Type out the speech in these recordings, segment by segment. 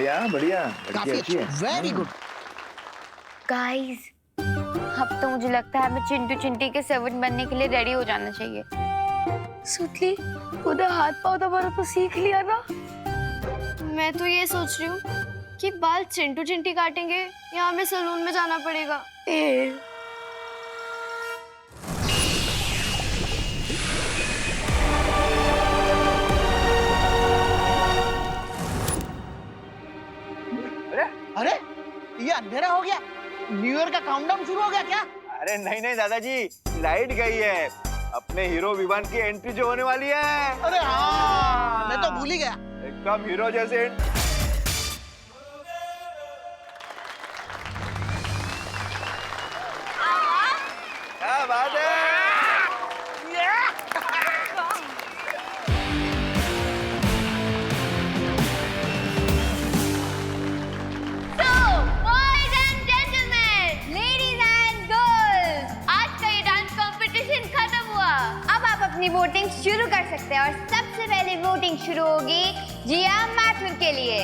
बढ़िया बढ़िया, काफी अच्छी है। Very good. गाइस, अब तो मुझे लगता है हमें चिंटू चिंटी के सर्वेंट बनने के लिए रेडी हो जाना चाहिए। सुतली, तूने हाथ पाँव दबाना तो सीख लिया ना। मैं तो ये सोच रही हूँ कि बाल चिंटू चिंटी काटेंगे या हमें सैलून में जाना पड़ेगा। अरे ये अंधेरा हो गया, न्यू ईयर का काउंटडाउन शुरू हो गया क्या? अरे नहीं नहीं दादाजी, लाइट गई है। अपने हीरो विवान की एंट्री जो होने वाली है। अरे हाँ, मैं तो भूल ही गया। एकदम हीरो जैसे क्या बात है। Boys and gentleman, ladies and girls, आज का ये डांस कंपटीशन खत्म हुआ। अब आप अपनी वोटिंग शुरू कर सकते हैं और सबसे पहले वोटिंग शुरू होगी जिया मैथुर के लिए।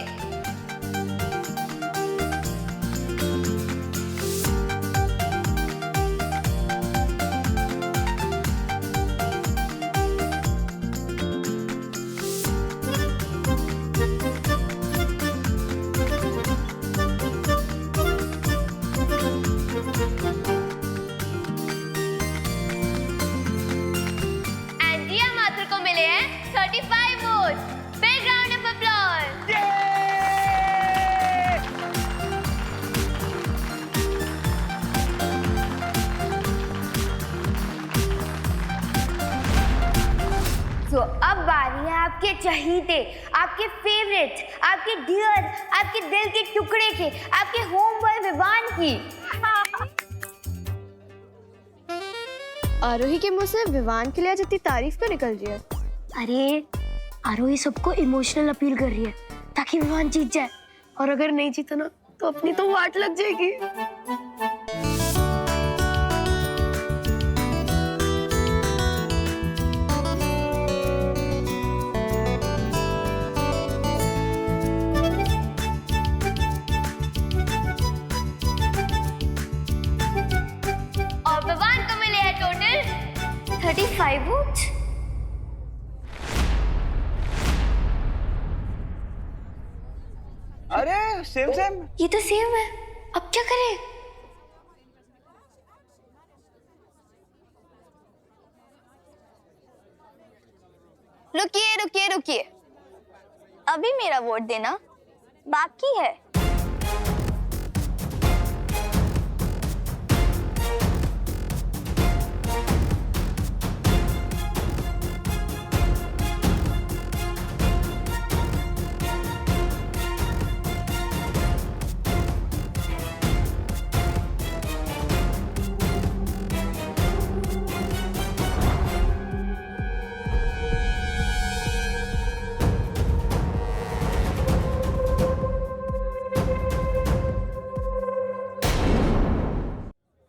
And जिया मैथुर को मिले हैं 35 vote. Big round of applause. तो अब बारी है आपके चहीते, आपके फेवरेट, आपके डियर, आपके दिल के टुकड़े के, आपके होम बॉय विवान की। आरोही के मुंह से विवान के लिए आज इतनी तारीफ क्यों निकल रही है? अरे आरोही सबको इमोशनल अपील कर रही है ताकि विवान जीत जाए, और अगर नहीं जीता ना तो अपनी तो वाट लग जाएगी। और विवान को मिले हैं टोटल 35 वोट। अरे सेम सेम। ये तो सेम है, अब क्या करें? रुकिए रुकिए रुकिए, अभी मेरा वोट देना बाकी है।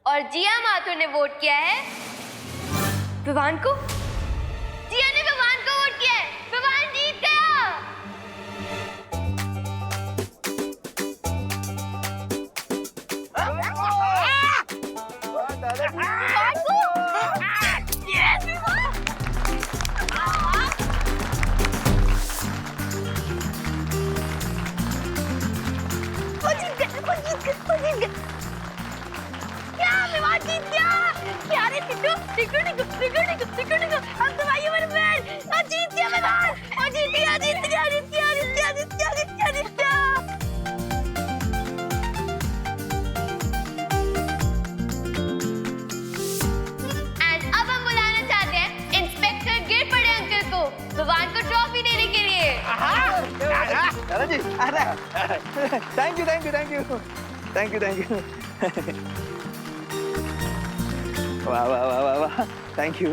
और जिया माथुर ने वोट किया है विवान को। जिया ने विवान को वोट किया है, विवान जीत गया। And अब हम बुलाना चाहते हैं इंस्पेक्टर गिरपड़े अंकल को विवान को ट्रॉफी देने के लिए। दादाजी, thank you thank you thank you thank you thank you. वाह वाह वाह वाह वाह, thank you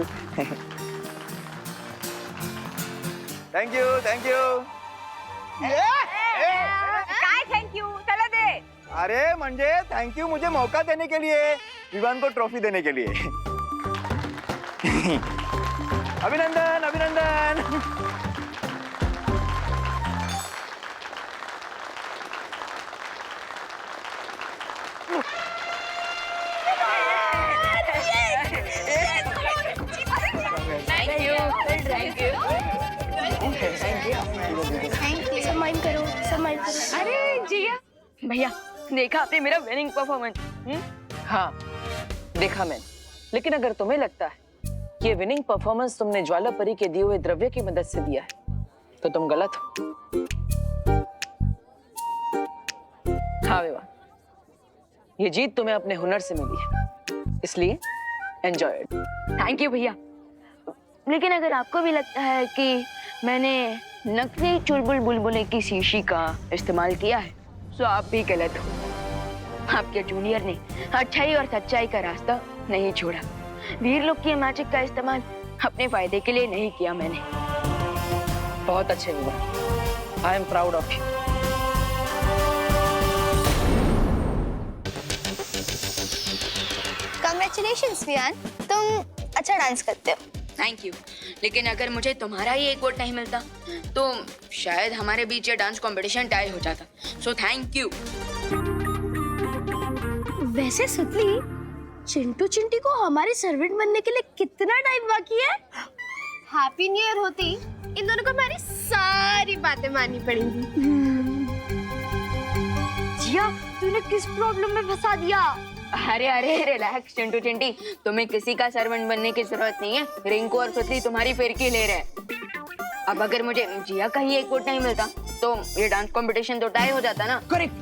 thank you thank you. काय थैंक यू, चला दे। अरे म्हणजे थैंक यू मुझे मौका देने के लिए, विवान को ट्रॉफी देने के लिए। अभिनंदन अभिनंदन। भैया, देखा आपने मेरा विनिंग परफॉर्मेंस? हाँ देखा मैंने, लेकिन अगर तुम्हें लगता है कि ये विनिंग परफॉर्मेंस तुमने ज्वाला परी के दिए हुए द्रव्य की मदद से दिया है तो तुम गलत हो। हाँ विवान, ये जीत तुम्हें अपने हुनर से मिली है, इसलिए एंजॉय इट। थैंक यू भैया। लेकिन अगर आपको भी लगता है कि मैंने नकली चुलबुल बुलबुले की शीशी का इस्तेमाल किया है तो आप भी गलत हो। आपके जूनियर ने अच्छाई और सच्चाई का रास्ता नहीं छोड़ा। वीर लोग की मैजिक का इस्तेमाल अपने फायदे के लिए नहीं किया मैंने। बहुत अच्छे Vivaan, I am proud of you. Congratulations, Viaan, तुम अच्छा डांस करते हो। Thank you. लेकिन अगर मुझे तुम्हारा ही एक वोट नहीं मिलता तो शायद हमारे बीच ये डांस कंपटीशन टाई हो जाता। So thank you. वैसे सुतली, चिंटू चिंटी को हमारे सर्वेंट बनने के लिए कितना टाइम बाकी है? हैप्पी न्यू ईयर होती इन दोनों को हमारी सारी बातें माननी पड़ेंगी। जिया, तूने किस प्रॉब्लम में फंसा दिया? अरे अरे रिलैक्स चिंटू चिंटी, तुम्हें किसी का सर्वेंट बनने की जरूरत नहीं है। रिंकू और पृथ्वी तुम्हारी फिरकी ले रहे हैं। अब अगर मुझे जिया का ही एक वोट नहीं मिलता तो ये डांस कंपटीशन तो टाई हो जाता ना। करेक्ट,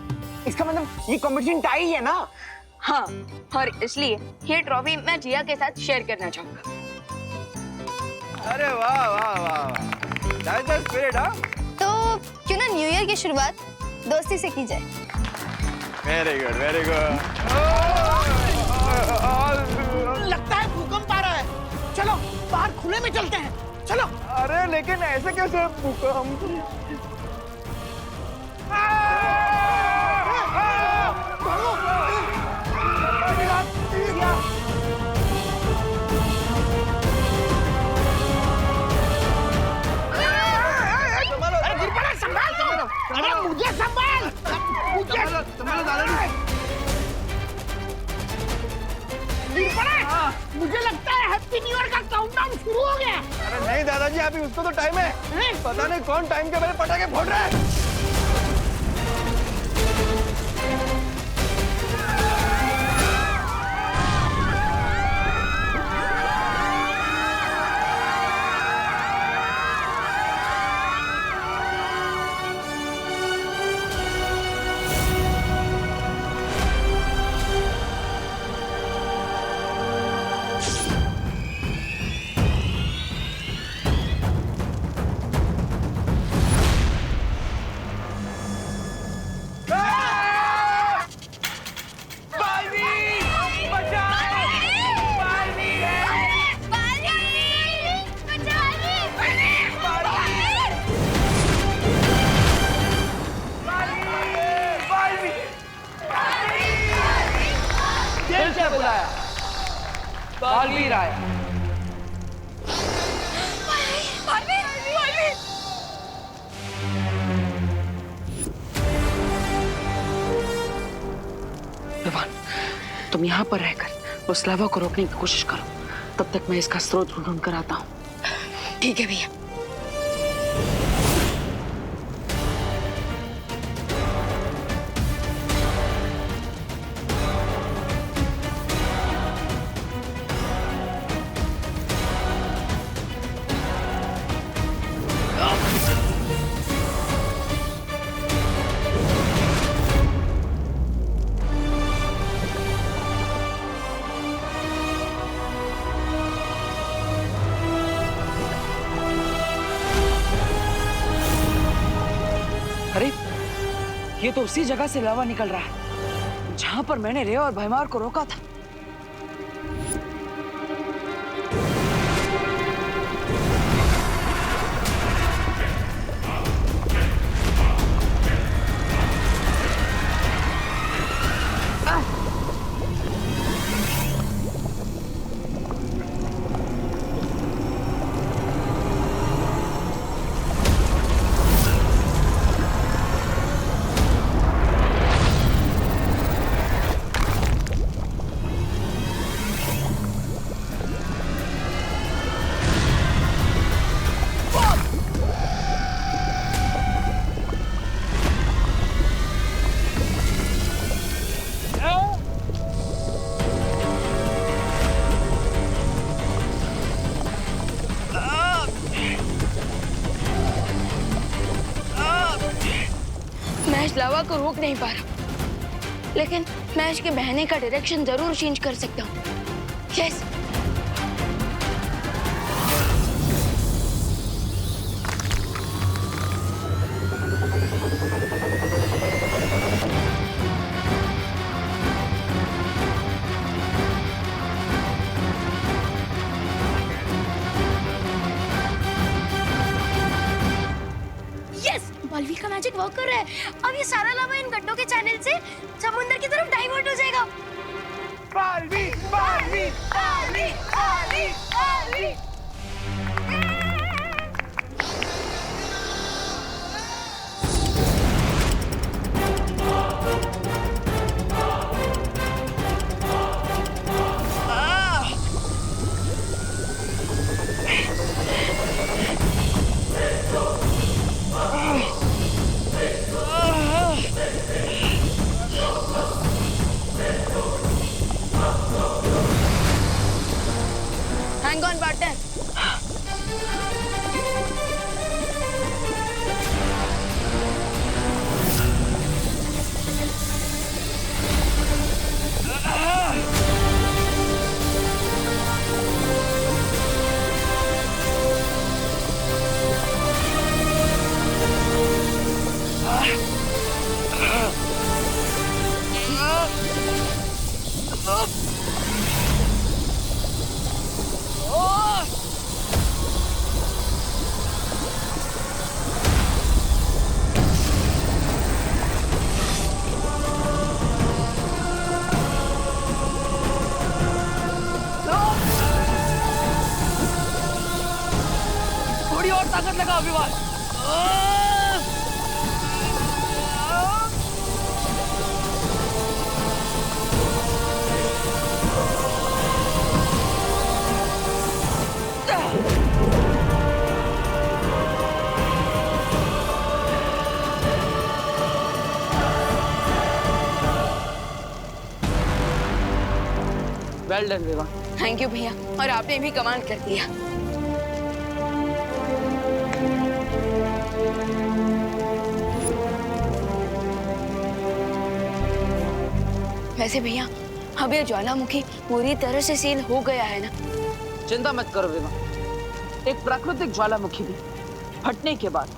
इसका मतलब ये कंपटीशन टाई है ना? हाँ, और इसलिए ये ट्रॉफी मैं जिया के साथ शेयर करना चाहूंगा। अरे वाह वाह वाह, दैट्स द स्पिरिट। हाँ, तो क्यों ना न्यू ईयर की शुरुआत दोस्ती से की जाए। Very good very good. लगता है भूकंप आ रहा है। चलो बाहर खुले में चलते हैं, चलो। अरे लेकिन ऐसे कैसे भूकंप? अरे मुझे संभाल, मुझे लगता है हैप्पी न्यू ईयर का काउंटडाउन शुरू हो गया। अरे नहीं दादाजी, अभी उसको तो टाइम है। पता नहीं कौन टाइम के पहले पटाखे फोड़ रहा है। बुलाया बालवीर आया। विवान, तुम यहाँ पर रहकर उस लावा को रोकने की कोशिश करो, तब तक मैं इसका स्रोत ढूंढ कर आता हूँ। ठीक है भैया। अरे ये तो उसी जगह से लावा निकल रहा है जहां पर मैंने रे और भैमार को रोका था। उस लावा को रोक नहीं पा रहा, लेकिन मैं उसके बहने का डायरेक्शन जरूर चेंज कर सकता हूँ। यस। बालवीर का मैजिक वर्क कर रहा है। अब ये सारा लावा इन गड्ढों के चैनल से समुद्र की तरफ डाइवर्ट हो जाएगा। Baalveer, Baalveer, Baalveer, Baalveer, Baalveer. Hang on, partner. थोड़ी और ताकत लगा अभिमान। वेल डन विवा। थैंक यू भैया, और आपने भी कमाल कर दिया। वैसे भैया, अब ये ज्वालामुखी पूरी तरह से सील हो गया है ना? चिंता मत करो विवा, एक प्राकृतिक ज्वालामुखी भी फटने के बाद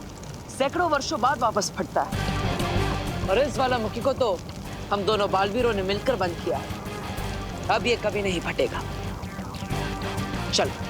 सैकड़ों वर्षों बाद वापस फटता है, और इस ज्वालामुखी को तो हम दोनों बालवीरों ने मिलकर बंद किया है। अब ये कभी नहीं फटेगा। चलो।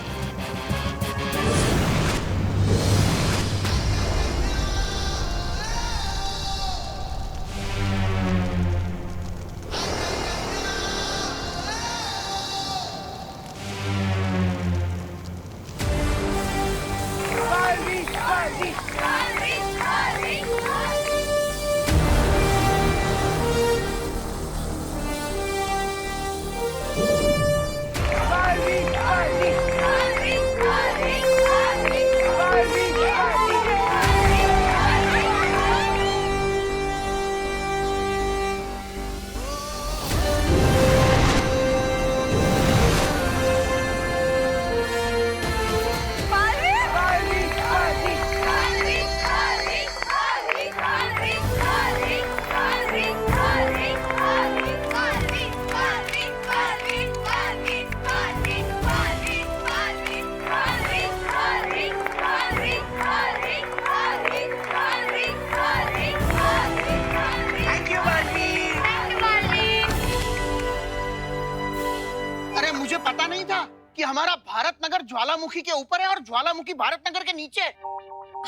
मुझे पता नहीं था कि हमारा भारत नगर ज्वालामुखी के ऊपर है और ज्वालामुखी भारत नगर के नीचे।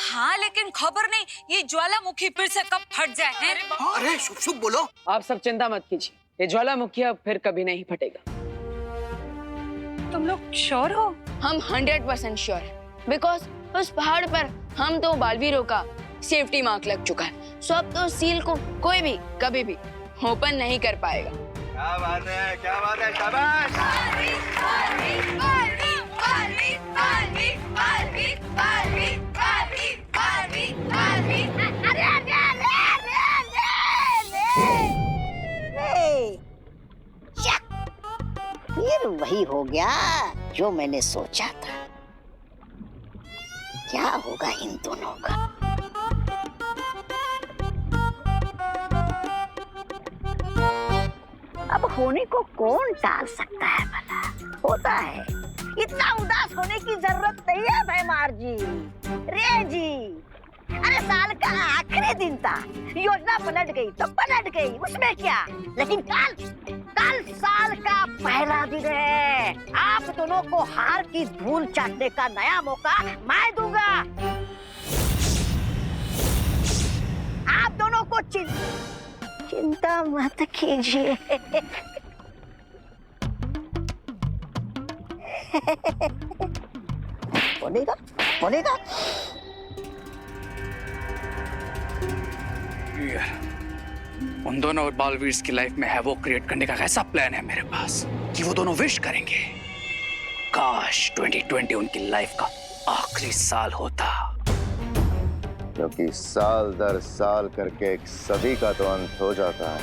हाँ, लेकिन खबर नहीं ये ज्वालामुखी फिर से कब फट जाए हैं? अरे शुभ शुभ बोलो। आप सब चिंता मत कीजिए, ये ज्वालामुखी अब फिर कभी नहीं फटेगा। तुम लोग श्योर हो? हम 100% श्योर है, बिकॉज उस पहाड़ पर हम दो बालवीरों का सेफ्टी मार्क लग चुका है। सो अब तो सील को कोई भी कभी भी ओपन नहीं कर पाएगा। क्या बात है, क्या बात है, शाबाश। फिर वही हो गया जो मैंने सोचा था। क्या होगा इन दोनों का? खोने को कौन टाल सकता है भला? होता है। इतना उदास होने की जरूरत नहीं है भैमार जी। रे जी, अरे साल का आखिरी दिन था, योजना पलट गई तो पलट गई, उसमें क्या। लेकिन कल साल का पहला दिन है। आप दोनों को हार की धूल चाटने का नया मौका मैं दूंगा। आप दोनों को चिंता मत कीजिए। बोलेगा। उन दोनों और बालवीर की लाइफ में है वो क्रिएट करने का कैसा प्लान है मेरे पास कि वो दोनों विश करेंगे काश 2020 उनकी लाइफ का आखिरी साल होता। क्योंकि साल दर साल करके एक सदी का तो अंत हो जाता है,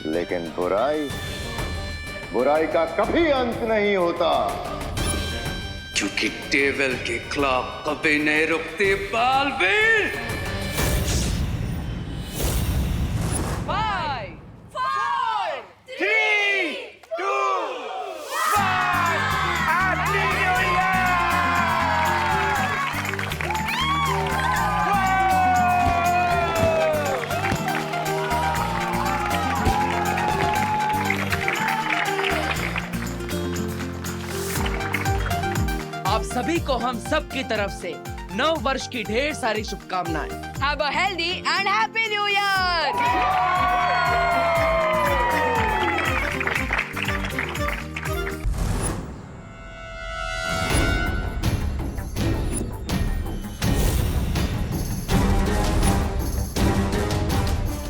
लेकिन बुराई का कभी अंत नहीं होता। क्योंकि डेविल के खिलाफ कभी नहीं रुकते बालवीर। 5, 4, 3, 2, 1 happy new year. आप सभी को हम सब की तरफ से नव वर्ष की ढेर सारी शुभकामनाएं। Have a healthy and happy new year.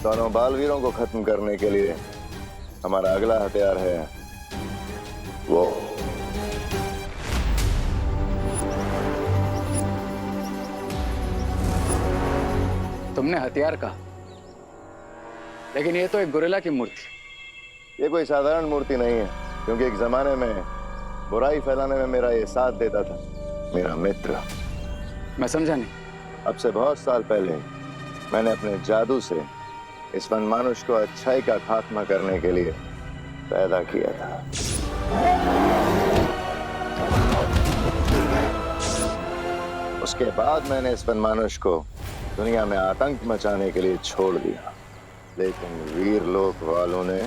दोनों बालवीरों को खत्म करने के लिए हमारा अगला हथियार है वो। तुमने हथियार कहा, लेकिन ये तो एक गोरिल्ला की मूर्ति। ये कोई साधारण मूर्ति नहीं है, क्योंकि एक जमाने में बुराई फैलाने में मेरा ये साथ देता था मेरा मित्र। मैं समझा नहीं। अब से बहुत साल पहले मैंने अपने जादू से इस वनमानुष को अच्छाई का खात्मा करने के लिए पैदा किया था। उसके बाद मैंने इस वनमानुष को दुनिया में आतंक मचाने के लिए छोड़ दिया, लेकिन वीर लोक वालों ने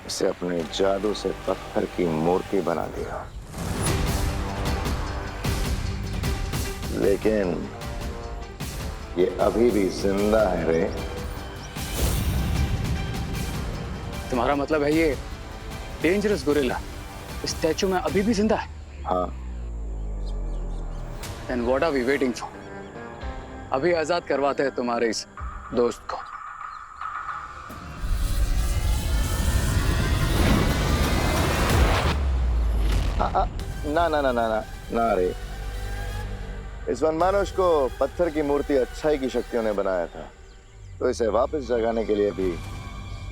इसे अपने जादू से पत्थर की मूर्ति बना दिया। लेकिन ये अभी भी जिंदा है रे। तुम्हारा मतलब है ये डेंजरस गोरिल्ला स्टैचू में अभी भी जिंदा है? हाँ। Then what are we waiting for? अभी आजाद करवाते हैं तुम्हारे इस दोस्त को। ना रे। इस वनमानुष को पत्थर की मूर्ति अच्छाई की शक्तियों ने बनाया था, तो इसे वापस जगाने के लिए भी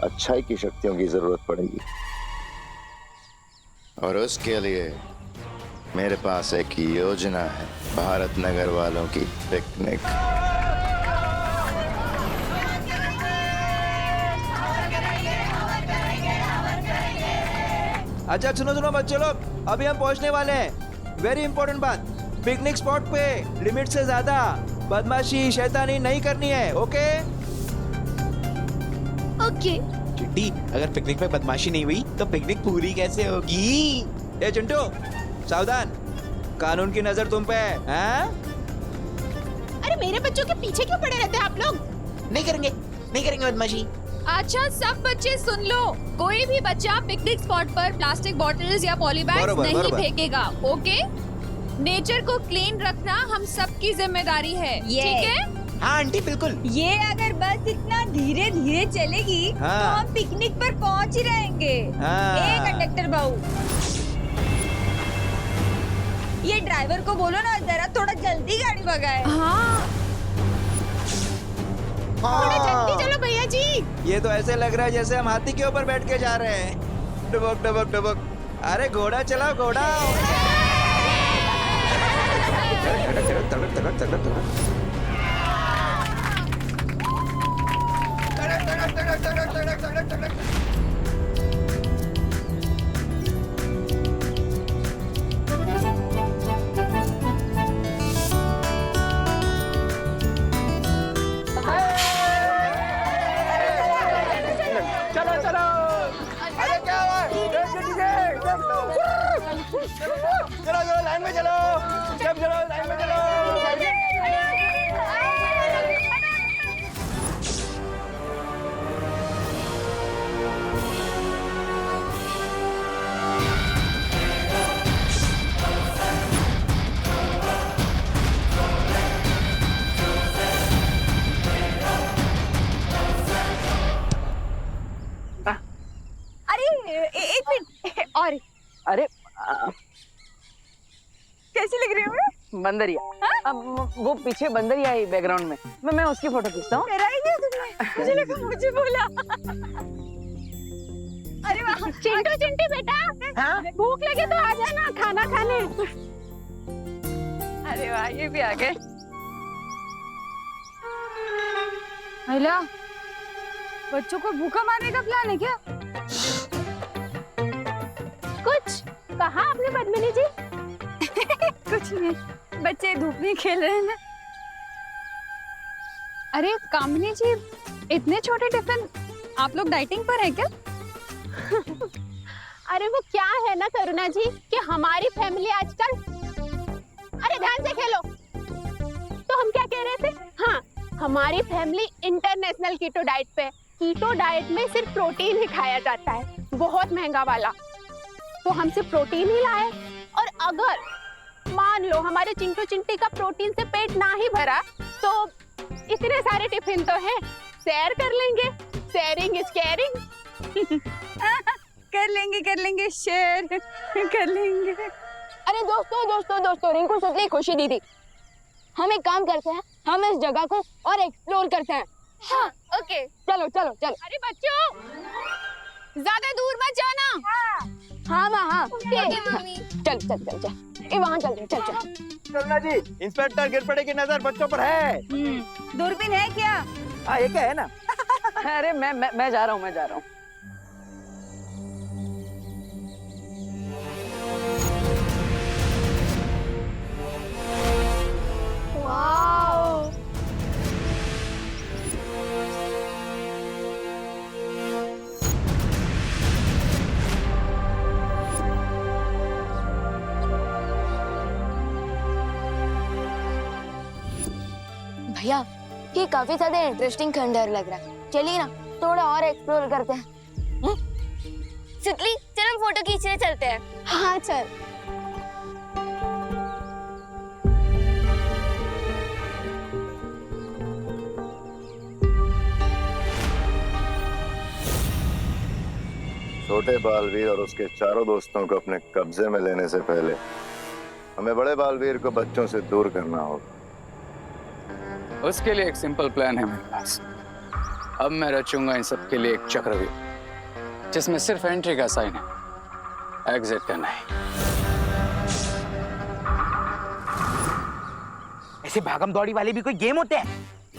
अच्छाई की शक्तियों की जरूरत पड़ेगी। और उसके लिए मेरे पास एक योजना है, भारत नगर वालों की पिकनिक। अच्छा सुनो बच्चों लोग, अभी हम पहुंचने वाले हैं। वेरी इंपॉर्टेंट बात, पिकनिक स्पॉट पे लिमिट से ज्यादा बदमाशी शैतानी नहीं करनी है। Okay okay. चिट्टी, अगर पिकनिक में बदमाशी नहीं हुई तो पिकनिक पूरी कैसे होगी? ए चिंटू, सावधान, कानून की नजर तुम पे है। हाँ? अरे मेरे बच्चों के पीछे क्यों पड़े रहते हैं आप लोग? नहीं करेंगे बदमाशी। अच्छा सब बच्चे सुन लो, कोई भी बच्चा पिकनिक स्पॉट पर प्लास्टिक बॉटल्स या पॉलीबैग्स नहीं फेंकेगा। ओके? नेचर को क्लीन रखना हम सबकी जिम्मेदारी है, ठीक है? हाँ आंटी बिल्कुल। ये अगर बस इतना धीरे धीरे चलेगी तो हम पिकनिक पर पहुंच ही रहेंगे। कंडक्टर बाबू, ये ड्राइवर को बोलो ना जरा थोड़ा जल्दी गाड़ी भगाए। थोड़ा जल्दी चलो भैया जी। ये तो ऐसे लग रहा है जैसे हम हाथी के ऊपर बैठ के जा रहे हैं। डुबक डुबक डुबक। अरे घोड़ा चलाओ, घोड़ा। सब चलो लाइन में चलो। एक मिनट और अरे कैसी लग रही हूँ मैं? बंदरिया। अब वो पीछे बंदरिया है बैकग्राउंड में, मैं उसकी फोटो खींचता हूँ। मेरा ही नहीं तुमने, मुझे लगा मुझे बोला। अरे वाह चिंटू चिंटी बेटा, हाँ? भूख लगे तो आ जाना खाना खाने। अरे वाह ये भी आ गए। महिला, बच्चों को भूखा मारने का प्लान है क्या? कुछ कहा आपने पद्मिनी जी? कुछ नहीं, बच्चे धूप में खेल रहे हैं ना। अरे कामिनी जी, इतने छोटे टिफिन, आप लोग डाइटिंग पर है क्या? अरे वो क्या है ना करुणा जी कि हमारी फैमिली आजकल, अरे ध्यान से खेलो। तो हम क्या कह रहे थे? हाँ, हमारी फैमिली इंटरनेशनल कीटो डाइट पे। कीटो डाइट में सिर्फ प्रोटीन ही खाया जाता है, बहुत महंगा वाला। तो हम सिर्फ प्रोटीन ही लाए, और अगर मान लो हमारे चिंटू चिंटी का प्रोटीन से पेट ना ही भरा तो इतने सारे टिफिन तो हैं, शेयर कर लेंगे। Sharing is caring. कर लेंगे शेयर कर लेंगे। अरे दोस्तों रिंकू सुतली खुशी दीदी, हम एक काम करते हैं, हम इस जगह को और एक्सप्लोर करते हैं। हाँ, ओके चलो चलो चलो। अरे बच्चों ज्यादा दूर मत जाना। हाँ माँ हाँ मम्मी। चल चल चल चल, ये वहाँ चल चल चल। करुणा जी, इंस्पेक्टर गिरपड़े की नजर बच्चों पर है। दूरबीन है क्या? हाँ ये क्या है ना। अरे मैं जा रहा हूँ। भैया ये काफी ज्यादा इंटरेस्टिंग खंडहर लग रहा है, चलिए ना थोड़ा और एक्सप्लोर करते हैं। सुतली चल हम फोटो खींचने चलते हैं। हाँ चल। छोटे बालवीर और उसके चारों दोस्तों को अपने कब्जे में लेने से पहले हमें बड़े बालवीर को बच्चों से दूर करना होगा। उसके लिए एक सिंपल प्लान है मेरे पास। अब मैं रचूंगा इन सब के लिए एक चक्रव्यूह जिसमें सिर्फ एंट्री का साइन है, एग्जिट का नहीं। ऐसे भागम दौड़ी वाले भी कोई गेम होते हैं?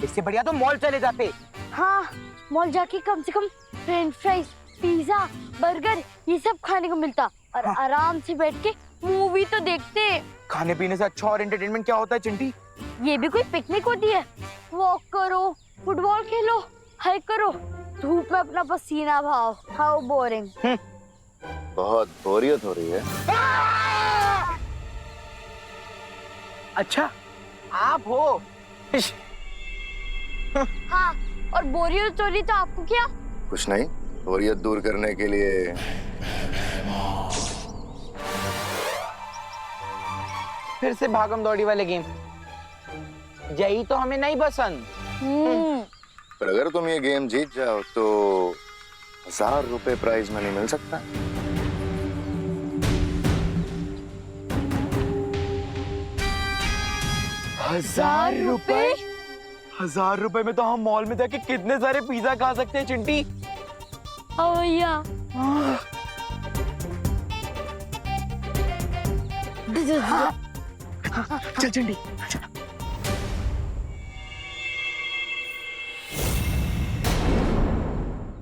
इससे बढ़िया तो मॉल चले जाते। हाँ, मॉल जाके कम से कम फ्रेंच फ्राइज, पिज्जा, बर्गर ये सब खाने को मिलता और आराम से बैठ के मूवी तो देखते। खाने पीने से अच्छा और एंटरटेनमेंट क्या होता है चिंटी? ये भी कोई पिकनिक होती है? वॉक करो, फुटबॉल खेलो, हाइक करो, धूप में अपना पसीना बहाओ। How boring. बहुत बोरियत हो रही है। अच्छा आप हो। हाँ, और बोरियत हो रही तो आपको क्या? कुछ नहीं, बोरियत दूर करने के लिए फिर से भागम दौड़ी वाले गेम, यही तो हमें नहीं पसंद। पर अगर तुम ये गेम जीत जाओ तो 1000 रुपए प्राइज मनी मिल सकता है। ₹1000? 1000 रुपए में तो हम मॉल में जाके कितने सारे पिज्जा खा सकते हैं चिंटी। हाँ भैया। चल चिंटी।